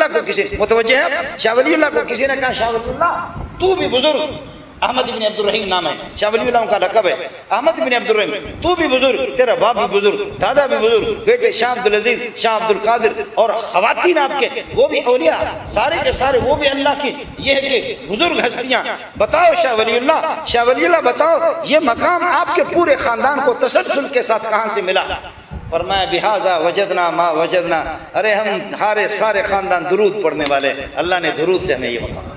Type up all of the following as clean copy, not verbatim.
اللہ کو کسی متوجہ ہے، شاہ ولی اللہ کو کسی نے کہا شاہ ولی اللہ تو بھی بزرگ، احمد بن عبد الرحیم نام ہے، شاہ ولی اللہ کا لقب ہے احمد بن عبد الرحیم، تو بھی بزرگ، تیرا باپ بھی بزرگ، دادا بھی بزرگ، بیٹے شاہ عبد العزیز، شاہ عبد القادر اور خواتین آپ کے وہ بھی اولیاء سارے کے سارے وہ بھی اللہ کی یہ ہے کہ بزرگ ہستیاں، بتاؤ شاہ ولی اللہ بتاؤ یہ مقام آپ کے پورے خاندان کو تسلسل کے ساتھ کہاں سے ملا؟ فرمایا بہذا وجدنا ما وجدنا، ارے ہم سارے خاندان درود پڑھنے والے، اللہ نے درود سے ہمیں یہ مقام دیا،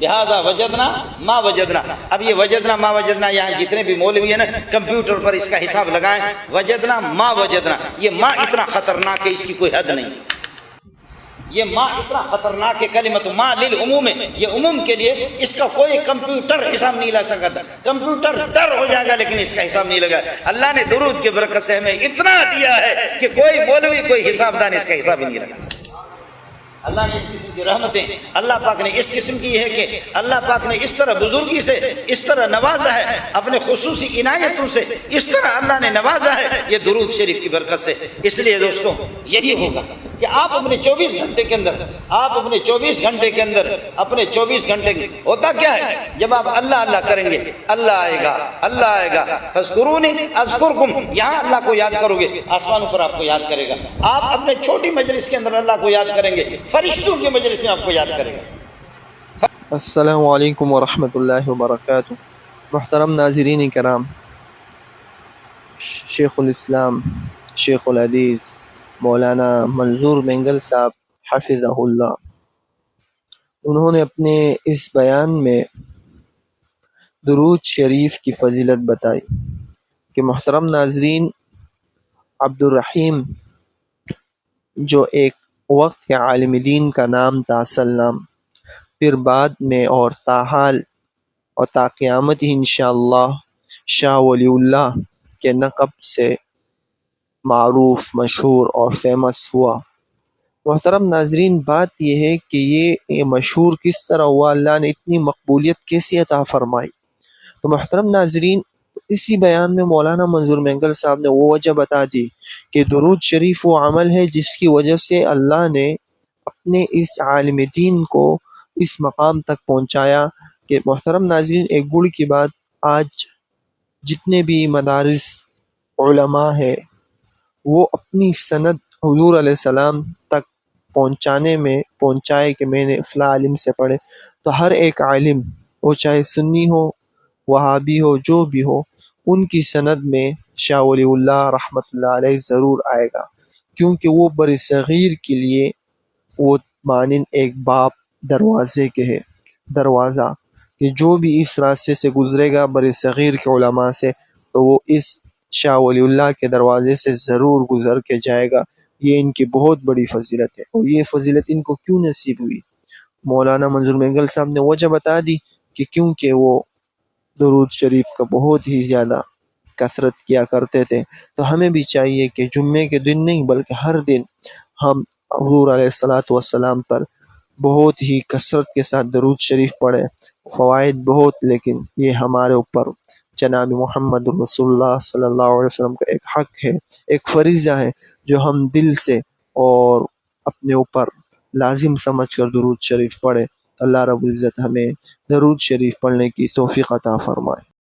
لہذا وجدنا ما وجدنا۔ اب یہ وجدنا ما وجدنا یہاں جتنے بھی مولوی ہیں نا کمپیوٹر پر اس کا حساب لگائیں، وجدنا ما وجدنا، یہ ما اتنا خطرناک ہے اس کی کوئی حد نہیں، یہ ما اتنا خطرناک ہے، کلمت ما للعموم ہے، یہ عموم کے لیے، اس کا کوئی کمپیوٹر حساب نہیں لگا سکتا، کمپیوٹر ٹر ہو جائے گا لیکن اس کا حساب نہیں لگا۔ اللہ نے درود کے برکت سے ہمیں اتنا دیا ہے کہ کوئی مولوی کوئی حساب دان اس کا حساب ہی نہیں لگا سکتا۔ اللہ نے اس قسم کی رحمتیں، اللہ پاک نے اس قسم کی ہے کہ اللہ پاک نے اس طرح بزرگی سے اس طرح نوازا ہے، اپنے خصوصی عنایتوں سے اس طرح اللہ نے نوازا ہے یہ درود شریف کی برکت سے۔ اس لیے دوستوں یہی ہوگا کہ آپ اپنے 24 گھنٹے کے اندر اپنے 24 گھنٹے ہوتا کیا ہے جب آپ اللہ اللہ کریں گے اللہ آئے گا، فاذکرونی اذکرکم، یہاں اللہ کو یاد کرو گے آسمانوں پر آپ کو یاد کرے گا، آپ اپنے چھوٹی مجلس کے اندر اللہ کو یاد کریں گے، فرشتوں کی مجلس میں آپ کو یاد کرے گا۔ السلام علیکم ورحمۃ اللہ وبرکاتہ۔ محترم ناظرین کرام، شیخ الاسلام شیخ الحدیث مولانا منظور مینگل صاحب حفظہ اللہ، انہوں نے اپنے اس بیان میں درود شریف کی فضیلت بتائی کہ محترم ناظرین، عبد الرحیم جو ایک وقت کے عالم دین کا نام تھا، اصل نام، پھر بعد میں اور تاحال اور تا قیامت ہی انشاءاللہ شاہ ولی اللہ کے نقب سے معروف، مشہور اور فیمس ہوا۔ محترم ناظرین، بات یہ ہے کہ یہ مشہور کس طرح ہوا، اللہ نے اتنی مقبولیت کیسے عطا فرمائی؟ تو محترم ناظرین، اسی بیان میں مولانا منظور مینگل صاحب نے وہ وجہ بتا دی کہ درود شریف وہ عمل ہے جس کی وجہ سے اللہ نے اپنے اس عالم دین کو اس مقام تک پہنچایا کہ محترم ناظرین، ایک گڑ کی بات، آج جتنے بھی مدارس علماء ہے وہ اپنی سند حضور علیہ السلام تک پہنچائے کہ میں نے فلاں عالم سے پڑھے، تو ہر ایک عالم، وہ چاہے سنی ہو، وہابی ہو، جو بھی ہو، ان کی سند میں شاہ ولی اللہ رحمۃ اللہ علیہ ضرور آئے گا، کیونکہ وہ بر صغیر کے لیے وہ مانند ایک باب دروازے کے ہے، دروازہ کہ جو بھی اس راستے سے گزرے گا بر صغیر کے علماء سے، تو وہ اس شاہ ولی اللہ کے دروازے سے ضرور گزر کے جائے گا۔ یہ ان کی بہت بڑی فضیلت ہے، اور یہ فضیلت ان کو کیوں نصیب ہوئی؟ مولانا منظور مینگل صاحب نے وجہ بتا دی کہ کیونکہ وہ درود شریف کا بہت ہی زیادہ کثرت کیا کرتے تھے، تو ہمیں بھی چاہیے کہ جمعے کے دن نہیں بلکہ ہر دن ہم حضور علیہ الصلاۃ والسلام پر بہت ہی کثرت کے ساتھ درود شریف پڑھیں۔ فوائد بہت، لیکن یہ ہمارے اوپر جناب محمد رسول اللہ صلی اللہ علیہ وسلم کا ایک حق ہے، ایک فریضہ ہے جو ہم دل سے اور اپنے اوپر لازم سمجھ کر درود شریف پڑھیں۔ اللہ رب العزت ہمیں درود شریف پڑھنے کی توفیق عطا فرمائے۔